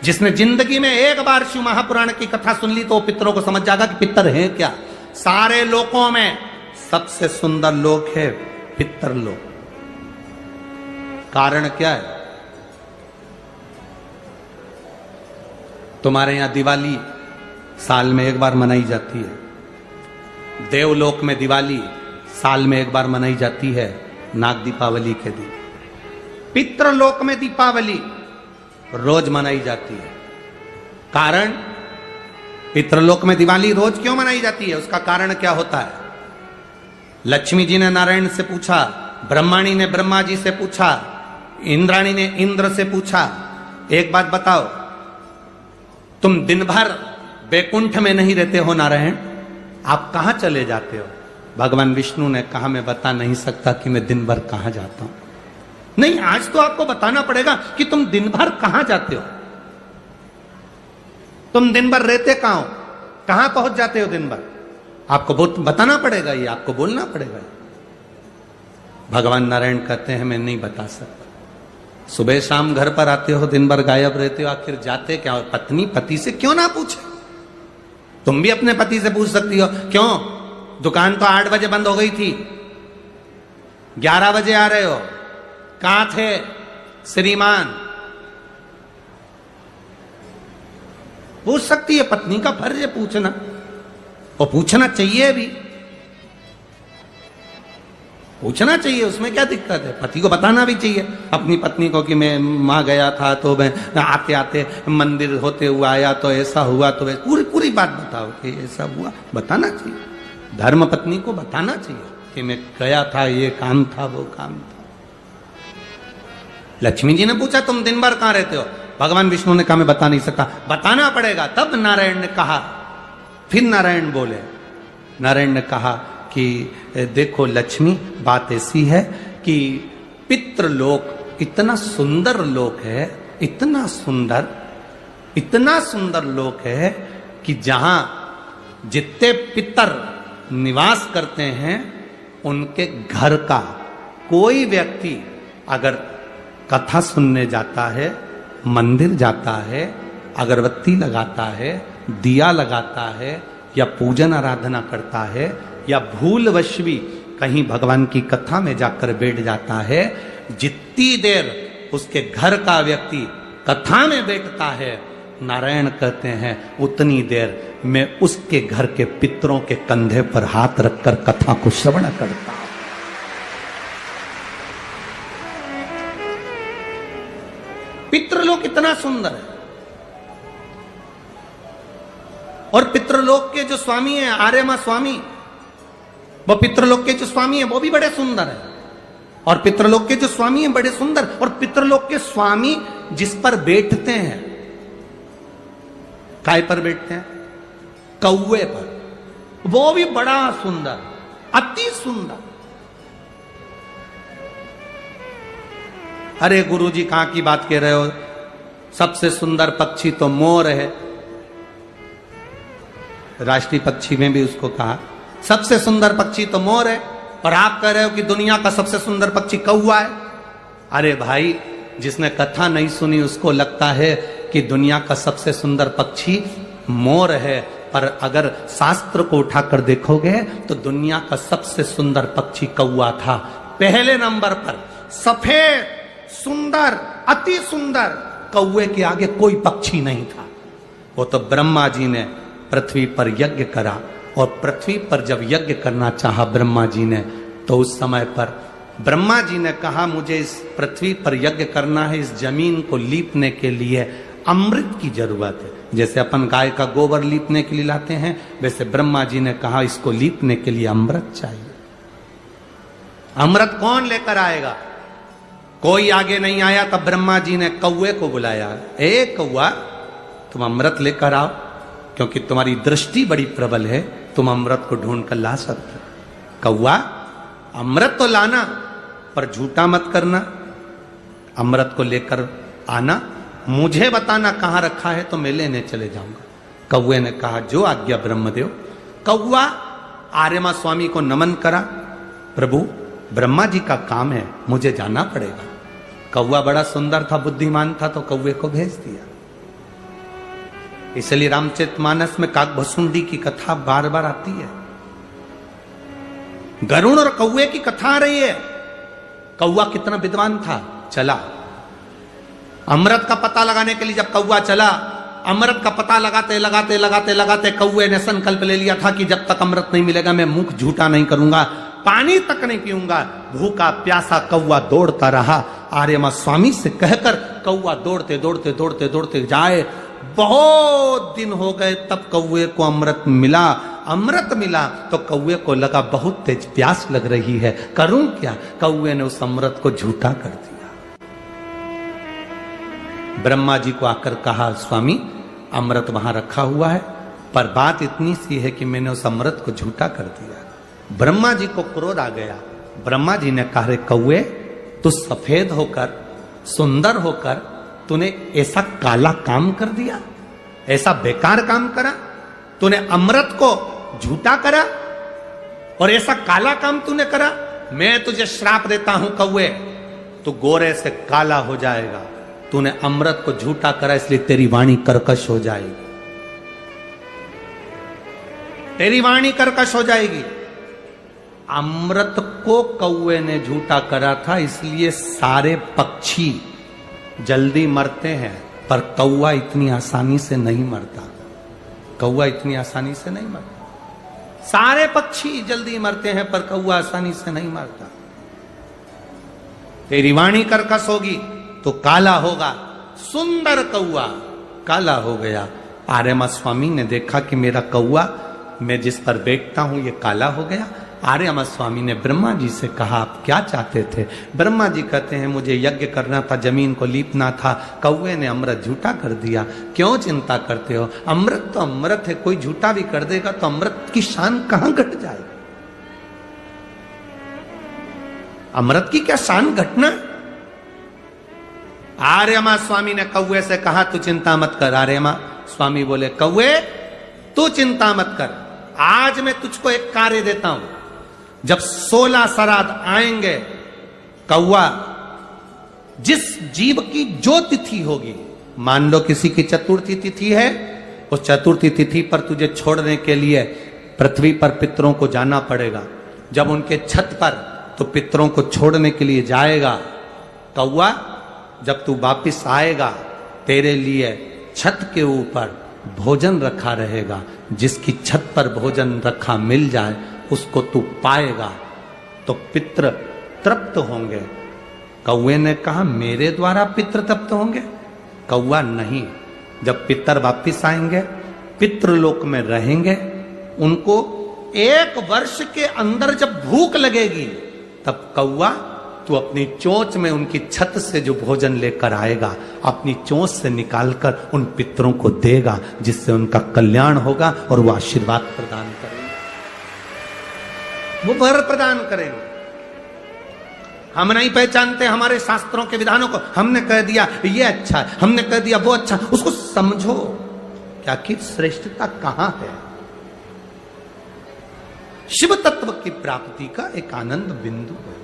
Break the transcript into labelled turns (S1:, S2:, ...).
S1: जिसने जिंदगी में एक बार शिव महापुराण की कथा सुन ली तो वो पितरों को समझ जाएगा कि पितर हैं क्या। सारे लोकों में सबसे सुंदर लोक है पितर लोक। कारण क्या है? तुम्हारे यहां दिवाली साल में एक बार मनाई जाती है, देवलोक में दिवाली साल में एक बार मनाई जाती है, नाग दीपावली के दिन। पितृलोक में दीपावली रोज मनाई जाती है। कारण, पितृलोक में दिवाली रोज क्यों मनाई जाती है? उसका कारण क्या होता है? लक्ष्मी जी ने नारायण से पूछा, ब्रह्माणी ने ब्रह्मा जी से पूछा, इंद्राणी ने इंद्र से पूछा, एक बात बताओ, तुम दिन भर बैकुंठ में नहीं रहते हो नारायण, आप कहां चले जाते हो? भगवान विष्णु ने कहा, मैं बता नहीं सकता कि मैं दिन भर कहां जाता हूं। नहीं, आज तो आपको बताना पड़ेगा कि तुम दिन भर कहां जाते हो, तुम दिन भर रहते कहां हो, कहां पहुंच जाते हो दिन भर, आपको बताना पड़ेगा, ये आपको बोलना पड़ेगा। भगवान नारायण कहते हैं, मैं नहीं बता सकता। सुबह शाम घर पर आते हो, दिन भर गायब रहते हो, आखिर जाते क्या हो? पत्नी पति से क्यों ना पूछे? तुम भी अपने पति से पूछ सकती हो, क्यों दुकान तो 8 बजे बंद हो गई थी, 11 बजे आ रहे हो, कहां थे श्रीमान? पूछ सकती है, पत्नी का फर्ज है पूछना, और पूछना चाहिए भी, पूछना चाहिए, उसमें क्या दिक्कत है? पति को बताना भी चाहिए अपनी पत्नी को कि मैं वहां गया था तो मैं आते आते मंदिर होते हुआ आया तो ऐसा हुआ, तो पूरी पूरी बात बताओ कि ऐसा हुआ, बताना चाहिए। धर्म पत्नी को बताना चाहिए कि मैं गया था, ये काम था, वो काम था। लक्ष्मी जी ने पूछा, तुम दिन भर कहां रहते हो? भगवान विष्णु ने कहा, मैं बता नहीं सकता। बताना पड़ेगा। तब नारायण ने कहा, फिर नारायण बोले, नारायण ने कहा कि देखो लक्ष्मी, बात ऐसी है कि पितृलोक इतना सुंदर लोक है, इतना सुंदर लोक है कि जहां जितने पितर निवास करते हैं उनके घर का कोई व्यक्ति अगर कथा सुनने जाता है, मंदिर जाता है, अगरबत्ती लगाता है, दिया लगाता है, या पूजन आराधना करता है, या भूलवश भी कहीं भगवान की कथा में जाकर बैठ जाता है, जितनी देर उसके घर का व्यक्ति कथा में बैठता है, नारायण कहते हैं उतनी देर मैं उसके घर के पितरों के कंधे पर हाथ रखकर कथा को श्रवण करता हूं। पितृलोक इतना सुंदर है। और पितृलोक के जो स्वामी हैं, आर्यमा स्वामी, वो पितृलोक के जो स्वामी हैं वो भी बड़े सुंदर हैं। और पितृलोक के जो स्वामी हैं बड़े सुंदर, और पितृलोक के स्वामी जिस पर बैठते हैं, काय पर बैठते हैं? कौवे पर, वो भी बड़ा सुंदर, अति सुंदर। अरे गुरुजी कहां की बात कह रहे हो? सबसे सुंदर पक्षी तो मोर है। राष्ट्रीय पक्षी में भी उसको कहा सबसे सुंदर पक्षी तो मोर है, और आप कह रहे हो कि दुनिया का सबसे सुंदर पक्षी कौवा है। अरे भाई, जिसने कथा नहीं सुनी उसको लगता है कि दुनिया का सबसे सुंदर पक्षी मोर है, पर अगर शास्त्र को उठाकर देखोगे तो दुनिया का सबसे सुंदर पक्षी कौवा था। पहले नंबर पर सफेद, सुंदर, अति सुंदर कौवे के आगे कोई पक्षी नहीं था। वो तो ब्रह्मा जी ने पृथ्वी पर यज्ञ करा, और पृथ्वी पर जब यज्ञ करना चाहा ब्रह्मा जी ने, तो उस समय पर ब्रह्मा जी ने कहा, मुझे इस पृथ्वी पर यज्ञ करना है, इस जमीन को लीपने के लिए अमृत की जरूरत है। जैसे अपन गाय का गोबर लीपने के लिए लाते हैं, वैसे ब्रह्मा जी ने कहा इसको लीपने के लिए अमृत चाहिए। अमृत कौन लेकर आएगा? कोई आगे नहीं आया, तब ब्रह्मा जी ने कौवे को बुलाया, ए कौवा, तुम अमृत लेकर आओ, क्योंकि तुम्हारी दृष्टि बड़ी प्रबल है, तुम अमृत को ढूंढ कर ला सकते। कौवा, अमृत तो लाना, पर झूठा मत करना, अमृत को लेकर आना, मुझे बताना कहां रखा है तो मैं लेने चले जाऊंगा। कौवे ने कहा, जो आज्ञा ब्रह्मदेव। कौवा आर्यमा स्वामी को नमन करा, प्रभु ब्रह्मा जी का काम है, मुझे जाना पड़ेगा। कौवा बड़ा सुंदर था, बुद्धिमान था, तो कौवे को भेज दिया। इसलिए रामचरितमानस में काकभसुंडी की कथा बार बार आती है। गरुड़ और कौवे की कथा आ रही है। कौवा कितना विद्वान था, चला अमृत का पता लगाने के लिए। जब कौवा चला, अमृत का पता लगाते लगाते लगाते लगाते कौवे ने संकल्प ले लिया था कि जब तक अमृत नहीं मिलेगा मैं मुख झूठा नहीं करूंगा, पानी तक नहीं पीऊंगा। भूखा प्यासा कौवा दौड़ता रहा। आर्यमा स्वामी से कहकर कौवा दौड़ते दौड़ते दौड़ते दौड़ते जाए। बहुत दिन हो गए, तब कौवे को अमृत मिला। अमृत मिला तो कौवे को लगा बहुत तेज प्यास लग रही है, करूं क्या। कौवे ने उस अमृत को झूठा कर दिया। ब्रह्मा जी को आकर कहा, स्वामी अमृत वहां रखा हुआ है, पर बात इतनी सी है कि मैंने उस अमृत को झूठा कर दिया। ब्रह्मा जी को क्रोध आ गया। ब्रह्मा जी ने कहा, रे कौवे, तू सफेद होकर सुंदर होकर तूने ऐसा काला काम कर दिया, ऐसा बेकार काम करा, तूने अमृत को झूठा करा और ऐसा काला काम तूने करा। मैं तुझे श्राप देता हूं कौवे, तू गोरे से काला हो जाएगा। तूने अमृत को झूठा करा, इसलिए तेरी वाणी कर्कश हो जाएगी, तेरी वाणी कर्कश हो जाएगी। अमृत को कौवे ने झूठा करा था, इसलिए सारे पक्षी जल्दी मरते हैं, पर कौवा इतनी आसानी से नहीं मरता। कौवा इतनी आसानी से नहीं मरता। सारे पक्षी जल्दी मरते हैं, पर कौवा आसानी से नहीं मरता। तेरी वाणी कर्कश होगी तो काला होगा। सुंदर कौवा काला हो गया। आर्यमा स्वामी ने देखा कि मेरा कौवा, मैं जिस पर बैठता हूं, ये काला हो गया। आर्यमा स्वामी ने ब्रह्मा जी से कहा, आप क्या चाहते थे। ब्रह्मा जी कहते हैं, मुझे यज्ञ करना था, जमीन को लीपना था, कौवे ने अमृत झूठा कर दिया। क्यों चिंता करते हो, अमृत तो अमृत है, कोई झूठा भी कर देगा तो अमृत की शान कहां घट जाएगी। अमृत की क्या शान घटना। आर्यमा स्वामी ने कौवे से कहा, तू चिंता मत कर। आर्यमा स्वामी बोले, कौवे तू चिंता मत कर, आज मैं तुझको एक कार्य देता हूं। जब 16 श्राद्ध आएंगे, कौवा जिस जीव की जो तिथि होगी, मान लो किसी की चतुर्थी तिथि है, उस चतुर्थी तिथि पर तुझे छोड़ने के लिए पृथ्वी पर पितरों को जाना पड़ेगा। जब उनके छत पर तो पितरों को छोड़ने के लिए जाएगा, कौवा जब तू वापिस आएगा, तेरे लिए छत के ऊपर भोजन रखा रहेगा। जिसकी छत पर भोजन रखा मिल जाए, उसको तू पाएगा तो पितृ तृप्त होंगे। कौवे ने कहा, मेरे द्वारा पितृ तृप्त होंगे। कौवा नहीं, जब पितर वापिस आएंगे, पितृलोक में रहेंगे, उनको 1 वर्ष के अंदर जब भूख लगेगी, तब कौवा तू अपनी चोंच में उनकी छत से जो भोजन लेकर आएगा, अपनी चोंच से निकालकर उन पितरों को देगा, जिससे उनका कल्याण होगा और वो आशीर्वाद प्रदान करेंगे, वो वर प्रदान करेंगे। हम नहीं पहचानते हमारे शास्त्रों के विधानों को, हमने कह दिया ये अच्छा है, हमने कह दिया वो अच्छा। उसको समझो क्या कि श्रेष्ठता कहां है। शिव तत्व की प्राप्ति का एक आनंद बिंदु है।